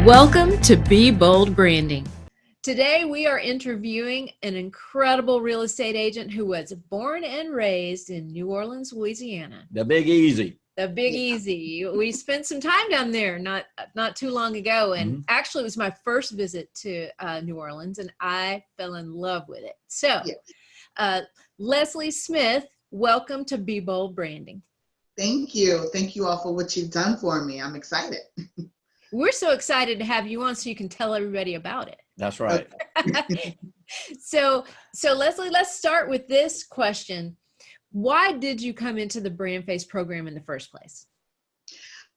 Welcome to Be Bold Branding. Today we are interviewing an incredible real estate agent who was born and raised in New Orleans, Louisiana. The Big Easy. The Big Easy. We spent some time down there not too long ago, and actually it was my first visit to New Orleans, and I fell in love with it. So, Leslie Smith, welcome to Be Bold Branding. Thank you. Thank you all for what you've done for me. I'm excited. We're so excited to have you on so you can tell everybody about it. That's right. So Leslie, let's start with this question. Why did you come into the BrandFace program in the first place?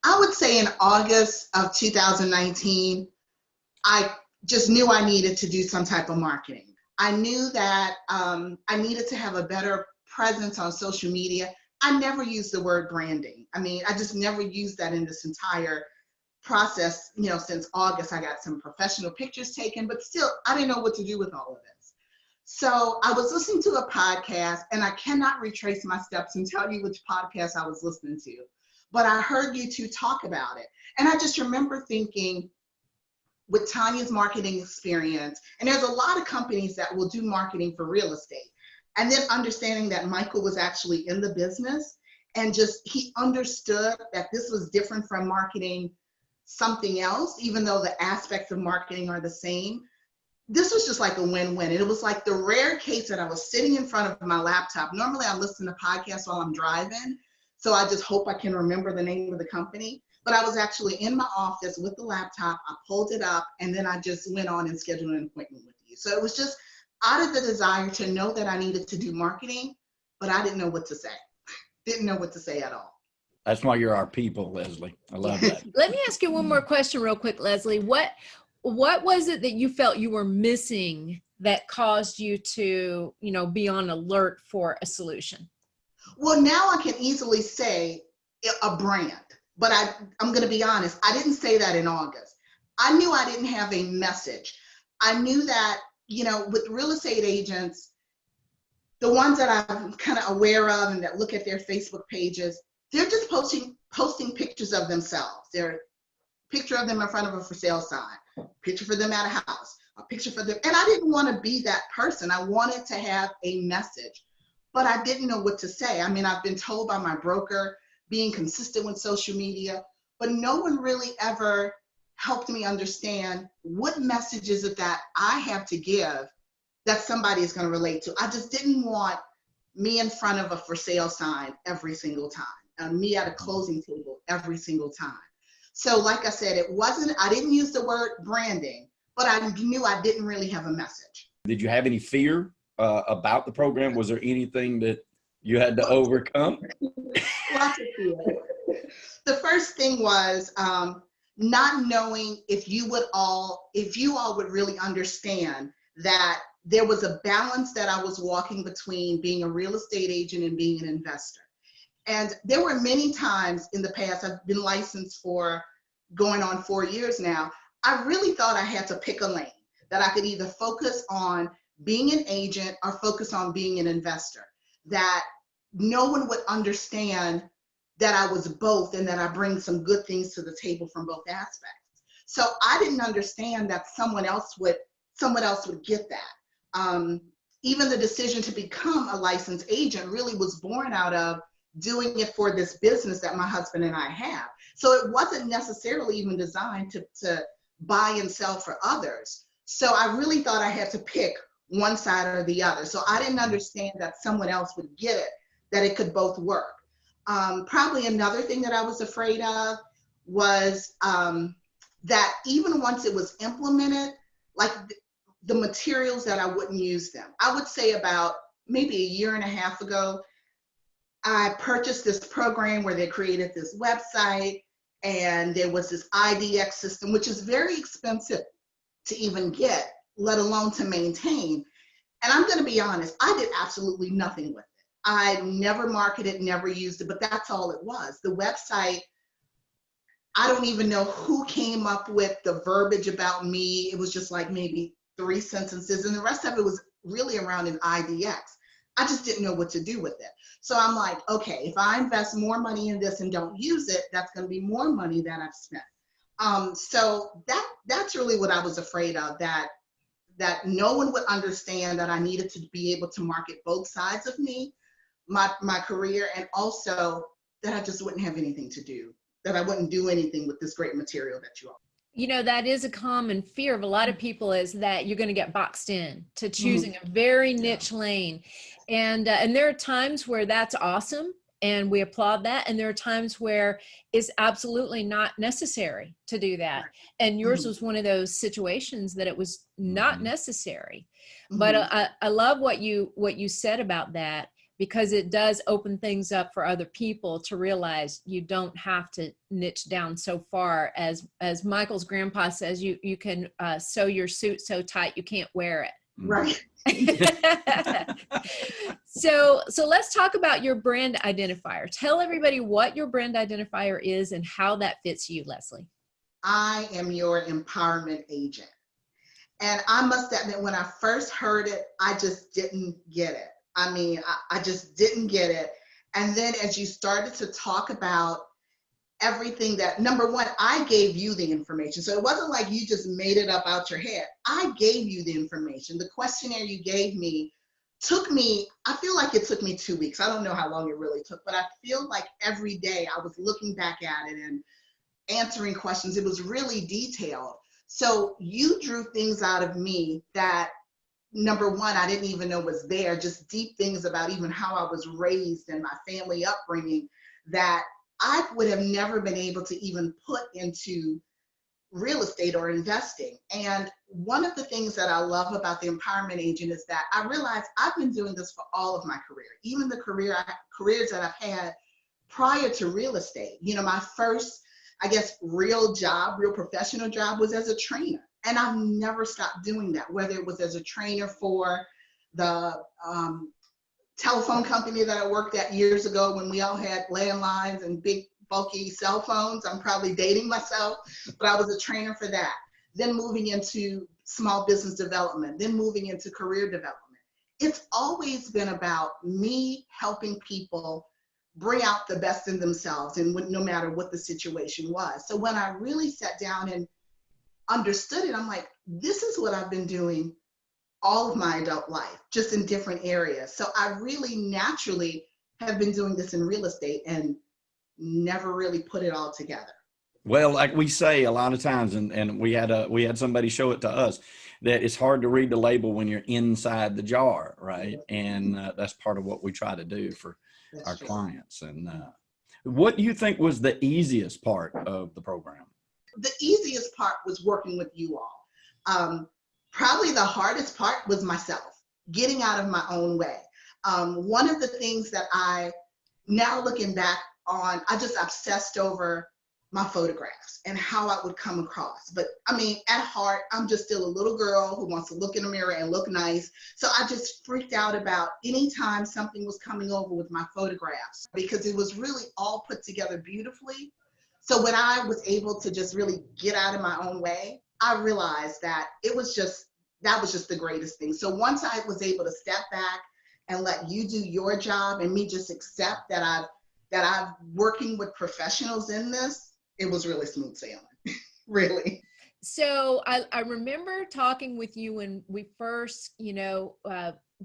I would say in August of 2019, I just knew I needed to do some type of marketing. I knew that I needed to have a better presence on social media. I never used the word branding. I just never used that in this entire process. Since August, I got some professional pictures taken, but still, I didn't know what to do with all of this. So I was listening to a podcast, and I cannot retrace my steps and tell you which podcast I was listening to, but I heard you two talk about it. And I just remember thinking, with Tanya's marketing experience, and there's a lot of companies that will do marketing for real estate, and then understanding that Michael was actually in the business, and just he understood that this was different from marketing something else, even though the aspects of marketing are the same. This was just like a win-win. And it was like the rare case that I was sitting in front of my laptop. Normally I listen to podcasts while I'm driving, so I just hope I can remember the name of the company. But I was actually in my office with the laptop. I pulled it up, and then I just went on and scheduled an appointment with you. So it was just out of the desire to know that I needed to do marketing, but I didn't know what to say. Didn't know what to say at all. That's why you're our people, Leslie. I love that. Let me ask you one more question real quick, Leslie. What was it that you felt you were missing that caused you to, be on alert for a solution? Well, now I can easily say a brand, but I'm going to be honest. I didn't say that in August. I knew I didn't have a message. I knew that, with real estate agents, the ones that I'm kind of aware of and that look at their Facebook pages, they're just posting pictures of themselves. They're picture of them in front of a for sale sign, picture for them at a house, a picture for them. And I didn't want to be that person. I wanted to have a message, but I didn't know what to say. I've been told by my broker, being consistent with social media, but no one really ever helped me understand what message is it that I have to give that somebody is going to relate to. I just didn't want me in front of a for sale sign every single time, me at a closing table every single time. So like I said, I didn't use the word branding, but I knew I didn't really have a message. Did you have any fear about the program? Was there anything that you had to overcome? Lots of fear. The first thing was not knowing if you all would really understand that there was a balance that I was walking between being a real estate agent and being an investor. And there were many times in the past, I've been licensed for going on 4 years now. I really thought I had to pick a lane, that I could either focus on being an agent or focus on being an investor, that no one would understand that I was both and that I bring some good things to the table from both aspects. So I didn't understand that someone else would get that. Even the decision to become a licensed agent really was born out of doing it for this business that my husband and I have. So it wasn't necessarily even designed to buy and sell for others. So I really thought I had to pick one side or the other. So I didn't understand that someone else would get it, that it could both work. Probably another thing that I was afraid of was that even once it was implemented, like the materials that I wouldn't use them. I would say about maybe a year and a half ago, I purchased this program where they created this website, and there was this IDX system, which is very expensive to even get, let alone to maintain. And I'm going to be honest, I did absolutely nothing with it. I never marketed, never used it, but that's all it was. The website, I don't even know who came up with the verbiage about me. It was just like maybe 3 sentences, and the rest of it was really around an IDX. I just didn't know what to do with it. So I'm like, okay, if I invest more money in this and don't use it, that's going to be more money that I've spent. So that's really what I was afraid of, that no one would understand that I needed to be able to market both sides of me, my career, and also that I just wouldn't have anything to do, that I wouldn't do anything with this great material that you offer. You know, that is a common fear of a lot of people, is that you're going to get boxed in to choosing a very niche lane. And there are times where that's awesome and we applaud that. And there are times where it's absolutely not necessary to do that. And yours was one of those situations that it was not necessary. But I love what you said about that, because it does open things up for other people to realize you don't have to niche down so far. As Michael's grandpa says, you can sew your suit so tight you can't wear it. Right. So let's talk about your brand identifier. Tell everybody what your brand identifier is and how that fits you, Leslie. I am your empowerment agent. And I must admit, when I first heard it, I just didn't get it. I mean, I just didn't get it. And then as you started to talk about everything that, number one, I gave you the information. So it wasn't like you just made it up out your head. I gave you the information. The questionnaire you gave me took me, I feel like it took me 2 weeks. I don't know how long it really took, but I feel like every day I was looking back at it and answering questions. It was really detailed. So you drew things out of me that, number one, I didn't even know was there, just deep things about even how I was raised and my family upbringing that I would have never been able to even put into real estate or investing. And one of the things that I love about the empowerment agent is that I realized I've been doing this for all of my career, even the careers that I've had prior to real estate. You know, my first, I guess, real professional job was as a trainer. And I've never stopped doing that, whether it was as a trainer for the telephone company that I worked at years ago when we all had landlines and big bulky cell phones. I'm probably dating myself, but I was a trainer for that. Then moving into small business development, then moving into career development. It's always been about me helping people bring out the best in themselves, and no matter what the situation was. So when I really sat down and understood it, I'm like, this is what I've been doing all of my adult life, just in different areas. So I really naturally have been doing this in real estate and never really put it all together. Well, like we say a lot of times, and we had somebody show it to us, that it's hard to read the label when you're inside the jar, right? And that's part of what we try to do for our clients. And what do you think was the easiest part of the program? The easiest part was working with you all. Probably the hardest part was myself, getting out of my own way. One of the things that now looking back on, I just obsessed over my photographs and how I would come across. But I mean, at heart, I'm just still a little girl who wants to look in the mirror and look nice. So I just freaked out about anytime something was coming over with my photographs, because it was really all put together beautifully. So when I was able to just really get out of my own way, I realized that that was just the greatest thing. So once I was able to step back and let you do your job and me just accept that I'm working with professionals in this, it was really smooth sailing, really. So I remember talking with you when we first,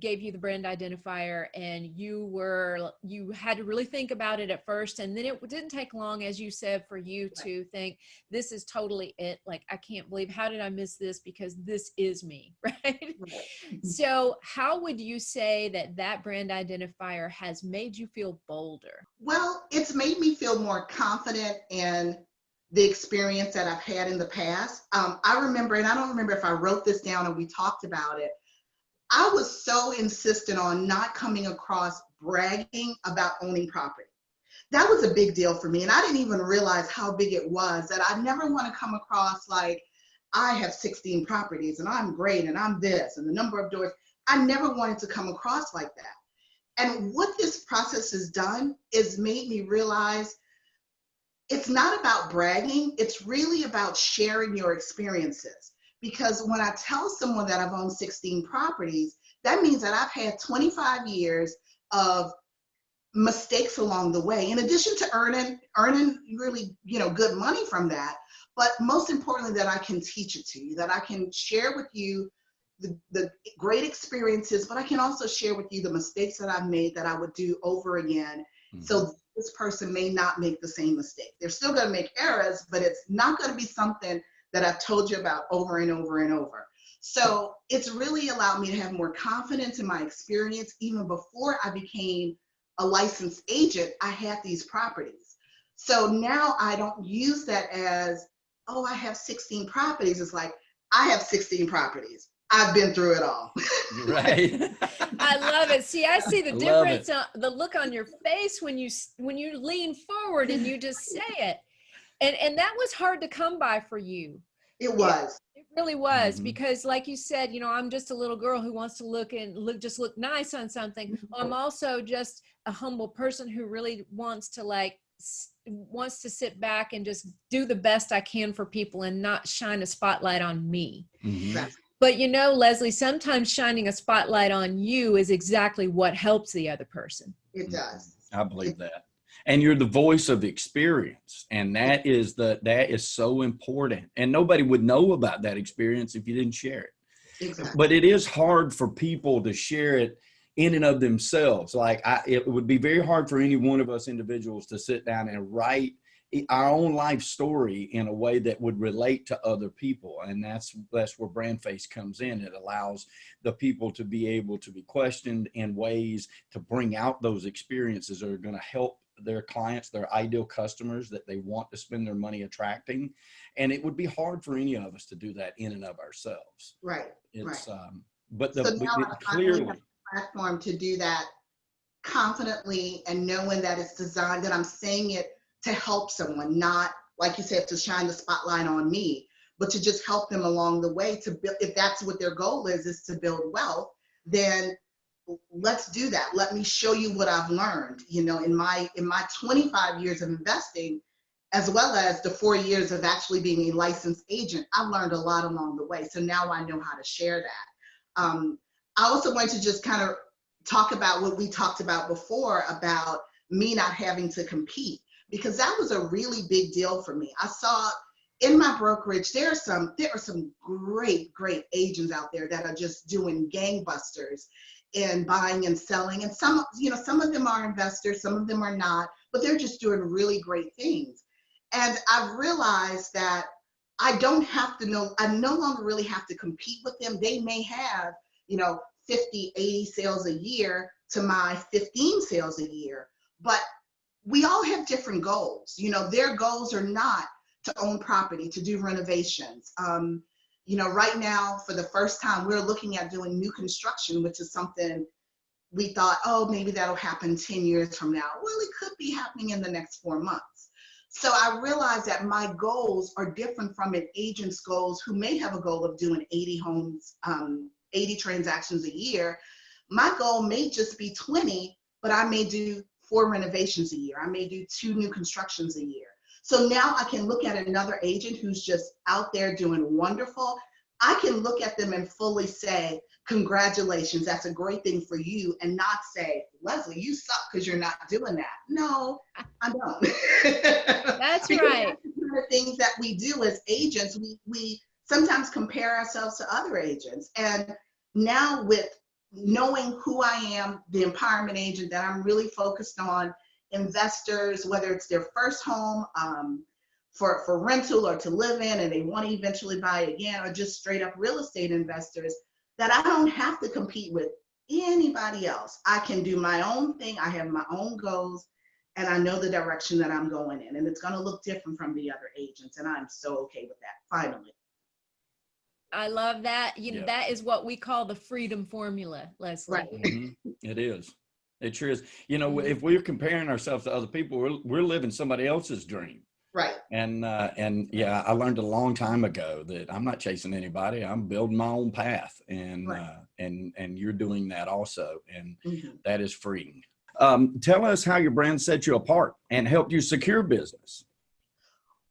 gave you the brand identifier, and you had to really think about it at first. And then it didn't take long, as you said, for you to think, this is totally it. Like, I can't believe, how did I miss this? Because this is me, right? So how would you say that brand identifier has made you feel bolder? Well, it's made me feel more confident in the experience that I've had in the past. I remember, and I don't remember if I wrote this down or we talked about it, I was so insistent on not coming across bragging about owning property. That was a big deal for me. And I didn't even realize how big it was, that I never want to come across like, I have 16 properties and I'm great and I'm this and the number of doors. I never wanted to come across like that. And what this process has done is made me realize it's not about bragging. It's really about sharing your experiences. Because when I tell someone that I've owned 16 properties, that means that I've had 25 years of mistakes along the way, in addition to earning really, good money from that. But most importantly, that I can teach it to you, that I can share with you the great experiences, but I can also share with you the mistakes that I've made that I would do over again. Mm-hmm. So this person may not make the same mistake. They're still going to make errors, but it's not going to be something that I've told you about over and over and over. So it's really allowed me to have more confidence in my experience. Even before I became a licensed agent, I had these properties. So now I don't use that as, oh, I have 16 properties. It's like, I have 16 properties. I've been through it all. Right. I love it. See, I see the difference, the look on your face when you lean forward and you just say it. And that was hard to come by for you. It was. It really was, because like you said, I'm just a little girl who wants to look nice on something. I'm also just a humble person who really wants to sit back and just do the best I can for people and not shine a spotlight on me. Mm-hmm. But Leslie, sometimes shining a spotlight on you is exactly what helps the other person. It does. I believe that. And you're the voice of experience. And that is so important. And nobody would know about that experience if you didn't share it. Exactly. But it is hard for people to share it in and of themselves. Like it would be very hard for any one of us individuals to sit down and write our own life story in a way that would relate to other people. And that's where BrandFace comes in. It allows the people to be able to be questioned in ways to bring out those experiences that are going to help their clients, their ideal customers that they want to spend their money attracting. And it would be hard for any of us to do that in and of ourselves. Right. It's, right. But so now clearly, I have a platform to do that confidently and knowing that it's designed, that I'm saying it to help someone, not, like you said, to shine the spotlight on me, but to just help them along the way to build. If that's what their goal is to build wealth, then let's do that. Let me show you what I've learned, in my 25 years of investing, as well as the 4 years of actually being a licensed agent. I've learned a lot along the way. So now I know how to share that. I also want to just kind of talk about what we talked about before about me not having to compete, because that was a really big deal for me. I saw in my brokerage, there are some great agents out there that are just doing gangbusters in buying and selling. And some of them are investors, some of them are not, but they're just doing really great things. And I've realized that I no longer really have to compete with them. They may have, 50, 80 sales a year to my 15 sales a year, but we all have different goals. Their goals are not to own property, to do renovations. Right now, for the first time, we're looking at doing new construction, which is something we thought, oh, maybe that'll happen 10 years from now. Well, it could be happening in the next 4 months. So I realized that my goals are different from an agent's goals who may have a goal of doing 80 homes, 80 transactions a year. My goal may just be 20, but I may do 4 renovations a year. I may do 2 new constructions a year. So now I can look at another agent who's just out there doing wonderful. I can look at them and fully say, congratulations, that's a great thing for you, and not say, Leslie, you suck because you're not doing that. No, I don't. That's right. That's the kind of things that we do as agents. We sometimes compare ourselves to other agents. And now with knowing who I am, the empowerment agent, that I'm really focused on investors, whether it's their first home for rental or to live in, and they want to eventually buy again, or just straight up real estate investors, that I don't have to compete with anybody else. I can do my own thing. I have my own goals, and I know the direction that I'm going in, and it's going to look different from the other agents, and I'm so okay with that, finally. I love that. That is what we call the freedom formula, Leslie. Right. Mm-hmm. It is. It sure is. If we're comparing ourselves to other people, we're living somebody else's dream. Right. And yeah, I learned a long time ago that I'm not chasing anybody. I'm building my own path, and right. And you're doing that also, and mm-hmm. that is freeing. Tell us how your brand set you apart and helped you secure business.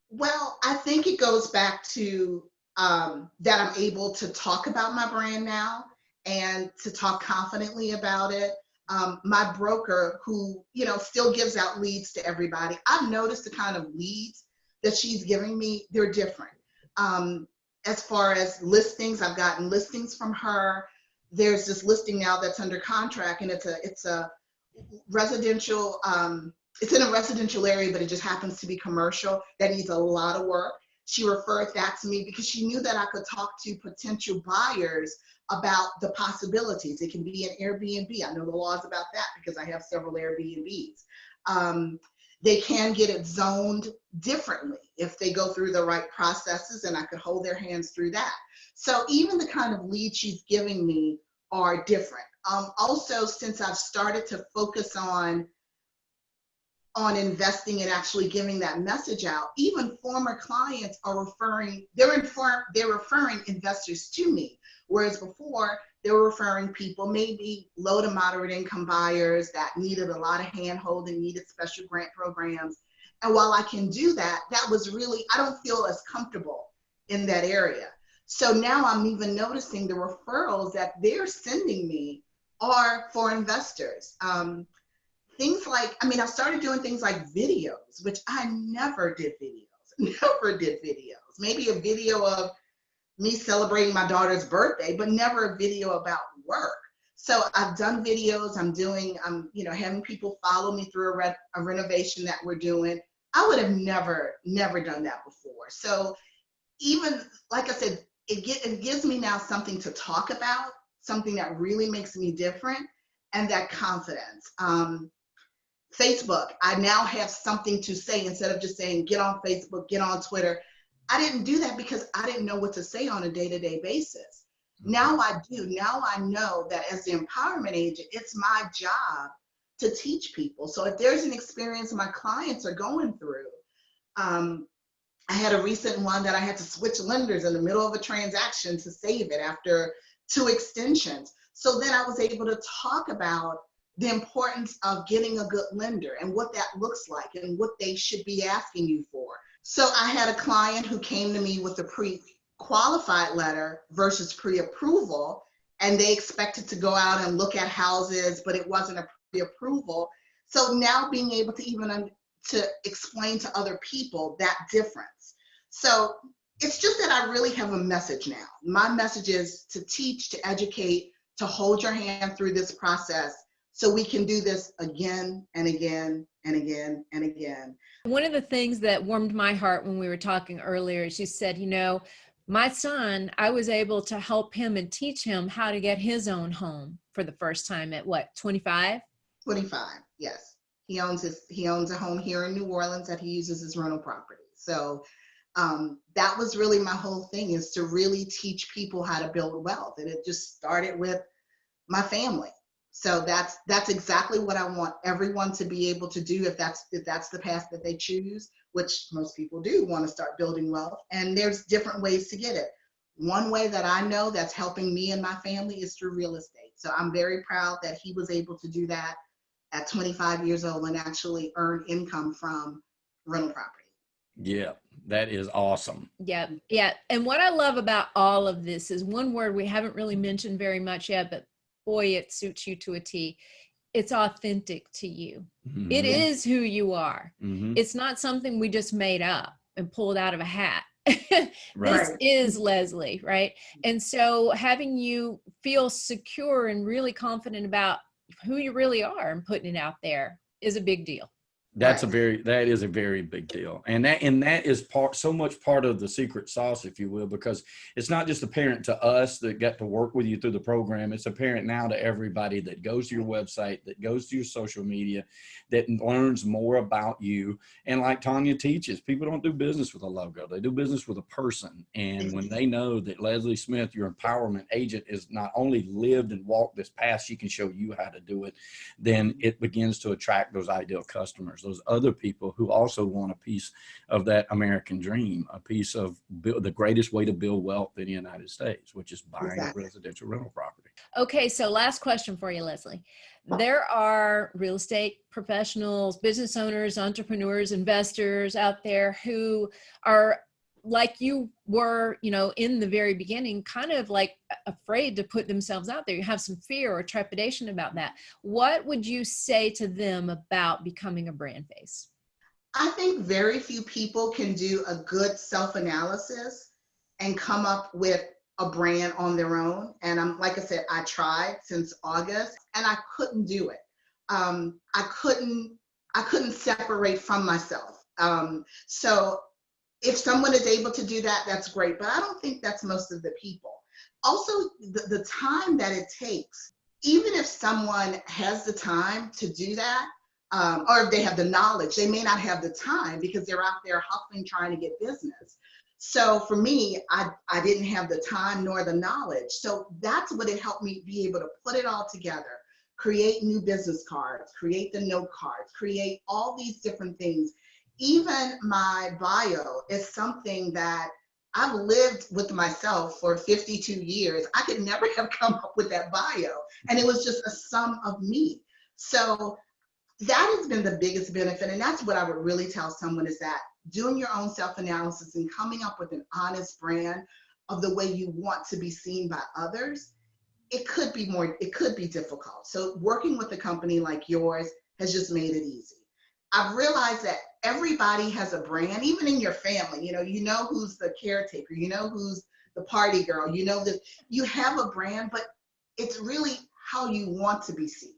Well, I think it goes back to that I'm able to talk about my brand now and to talk confidently about it. my broker who, still gives out leads to everybody, I've noticed the kind of leads that she's giving me, they're different. As far as listings, I've gotten listings from her. There's this listing now that's under contract, and it's a residential, it's in a residential area, but it just happens to be commercial that needs a lot of work. She referred that to me because she knew that I could talk to potential buyers about the possibilities. It can be an Airbnb. I know the laws about that because I have several Airbnbs. They can get it zoned differently if they go through the right processes, and I could hold their hands through that. So even the kind of leads she's giving me are different. Also, since I've started to focus on investing and actually giving that message out, even former clients are they're referring investors to me. Whereas before, they were referring people, maybe low to moderate income buyers that needed a lot of hand holding, needed special grant programs. And while I can do that, that was really, I don't feel as comfortable in that area. So now I'm even noticing the referrals that they're sending me are for investors. Things like, I started doing things like videos, which I never did videos. Maybe a video of me celebrating my daughter's birthday, but never a video about work. So I've done videos. I'm having people follow me through a renovation that we're doing. I would have never done that before. So even, like I said, it gives me now something to talk about, something that really makes me different, and that confidence. Facebook, I now have something to say instead of just saying, get on Facebook, get on Twitter. I didn't do that because I didn't know what to say on a day-to-day basis. Now I do. Now I know that as the empowerment agent, it's my job to teach people. So if there's an experience my clients are going through, I had a recent one that I had to switch lenders in the middle of a transaction to save it after 2 extensions. So then I was able to talk about the importance of getting a good lender and what that looks like and what they should be asking you for. So I had a client who came to me with a pre-qualified letter versus pre-approval, and they expected to go out and look at houses, but it wasn't a pre-approval. So now being able to even to explain to other people that difference. So it's just that I really have a message now. My message is to teach, to educate, to hold your hand through this process so we can do this again and again and again and again. One of the things that warmed my heart when we were talking earlier is you said, my son, I was able to help him and teach him how to get his own home for the first time at what, 25? 25, yes. He owns a home here in New Orleans that he uses as rental property. So that was really my whole thing, is to really teach people how to build wealth. And it just started with my family. So that's exactly what I want everyone to be able to do if that's the path that they choose, which most people do want to start building wealth. And there's different ways to get it. One way that I know that's helping me and my family is through real estate. So I'm very proud that he was able to do that at 25 years old and actually earn income from rental property. Yeah, that is awesome. Yeah. And what I love about all of this is one word we haven't really mentioned very much yet, but boy, it suits you to a T. It's authentic to you. Mm-hmm. It is who you are. Mm-hmm. It's not something we just made up and pulled out of a hat. This is Leslie, right? And so having you feel secure and really confident about who you really are and putting it out there is a big deal. That is a very big deal. And that is so much part of the secret sauce, if you will, because it's not just apparent to us that got to work with you through the program. It's apparent now to everybody that goes to your website, that goes to your social media, that learns more about you. And like Tanya teaches, people don't do business with a logo. They do business with a person. And when they know that Leslie Smith, your empowerment agent, is not only lived and walked this path, she can show you how to do it, then it begins to attract those ideal customers, those other people who also want a piece of that American dream, a piece of the greatest way to build wealth in the United States, which is buying a residential rental property. Okay, so last question for you, Leslie. There are real estate professionals, business owners, entrepreneurs, investors out there who are like you were, you know, in the very beginning, kind of like afraid to put themselves out there. You have some fear or trepidation about that. What would you say to them about becoming a brand face? I think very few people can do a good self-analysis and come up with a brand on their own. And like I said, I tried since August and I couldn't do it. I couldn't separate from myself. So if someone is able to do that, that's great. But I don't think that's most of the people. Also, the time that it takes, even if someone has the time to do that, or if they have the knowledge, they may not have the time because they're out there hustling, trying to get business. So for me, I didn't have the time nor the knowledge. So that's what it helped me be able to put it all together, create new business cards, create the note cards, create all these different things. Even my bio is something that I've lived with myself for 52 years. I could never have come up with that bio. And it was just a sum of me. So that has been the biggest benefit. And that's what I would really tell someone is that doing your own self-analysis and coming up with an honest brand of the way you want to be seen by others, it could be difficult. So working with a company like yours has just made it easy. I've realized that everybody has a brand, even in your family. You know who's the caretaker, you know who's the party girl, you know that you have a brand, but it's really how you want to be seen.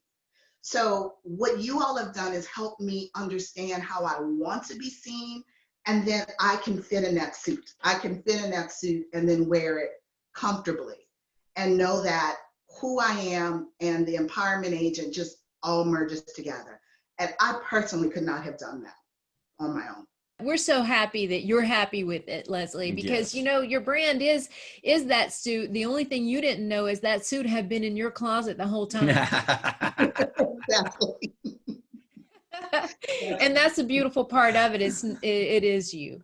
So what you all have done is help me understand how I want to be seen, and then I can fit in that suit. I can fit in that suit and then wear it comfortably and know that who I am and the empowerment agent just all merges together. And I personally could not have done that on my own. We're so happy that you're happy with it, Leslie, because you know your brand is that suit. The only thing you didn't know is that suit had been in your closet the whole time. Exactly. And that's the beautiful part of it is it is you.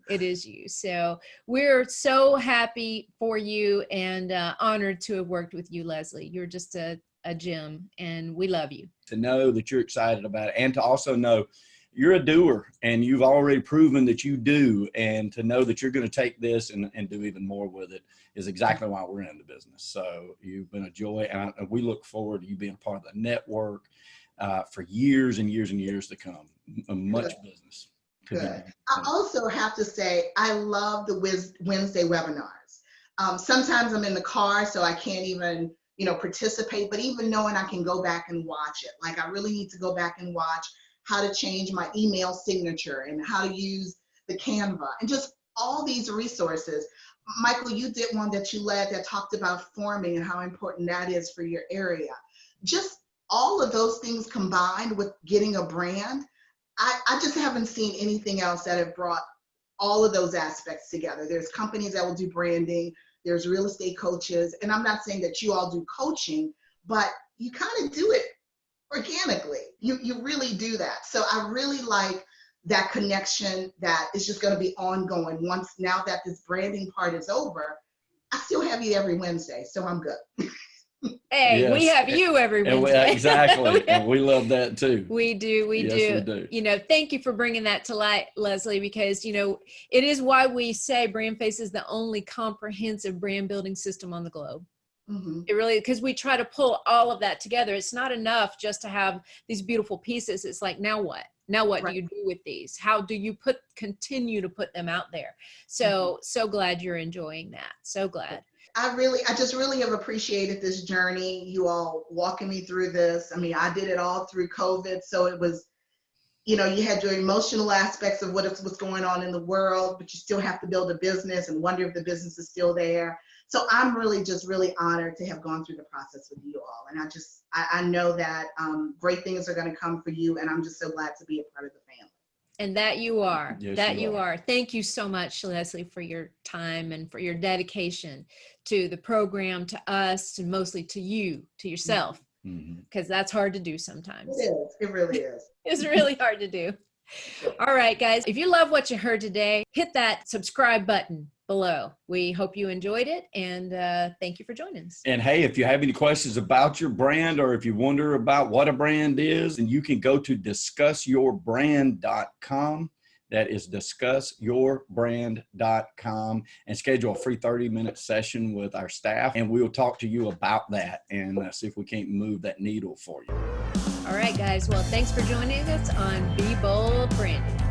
So we're so happy for you and honored to have worked with you, Leslie. You're just a gem and we love you. To know that you're excited about it and to also know you're a doer and you've already proven that you do, and to know that you're going to take this and do even more with it is exactly why we're in the business. So you've been a joy, and we look forward to you being part of the network for years and years and years to come. Much business. Good. I also have to say, I love the Wednesday webinars. Sometimes I'm in the car, so I can't even, participate, but even knowing I can go back and watch it, like I really need to go back and watch how to change my email signature and how to use the Canva and just all these resources. Michael, you did one that you led that talked about forming and how important that is for your area. Just all of those things combined with getting a brand, I just haven't seen anything else that have brought all of those aspects together. There's companies that will do branding, there's real estate coaches, and I'm not saying that you all do coaching, but you kind of do it organically. You really do that. So I really like that connection that is just going to be ongoing. Now that this branding part is over, I still have you every Wednesday, so I'm good. Hey, yes. We have you every Wednesday. Exactly. And we love that too. We do. We do. Thank you for bringing that to light, Leslie, because, it is why we say BrandFace is the only comprehensive brand building system on the globe. Mm-hmm. It really, because we try to pull all of that together. It's not enough just to have these beautiful pieces. It's like, now what? Now what right. do you do with these? How do you continue to put them out there? So, so glad you're enjoying that. So glad. I just really have appreciated this journey, you all walking me through this. I mean, I did it all through COVID. So it was, you had your emotional aspects of what's going on in the world, but you still have to build a business and wonder if the business is still there. So I'm really honored to have gone through the process with you all. And I know that great things are going to come for you. And I'm just so glad to be a part of the family. And that you are. Yes, that you are. Thank you so much, Leslie, for your time and for your dedication to the program, to us, and mostly to you, to yourself, because that's hard to do sometimes. It is. It really is. It's really hard to do. All right, guys, if you love what you heard today, hit that subscribe button below. We hope you enjoyed it, and thank you for joining us. And hey, if you have any questions about your brand, or if you wonder about what a brand is, then you can go to discussyourbrand.com. That is discussyourbrand.com, and schedule a free 30-minute session with our staff, and we'll talk to you about that and see if we can't move that needle for you. All right, guys. Well, thanks for joining us on Be Bold Branding.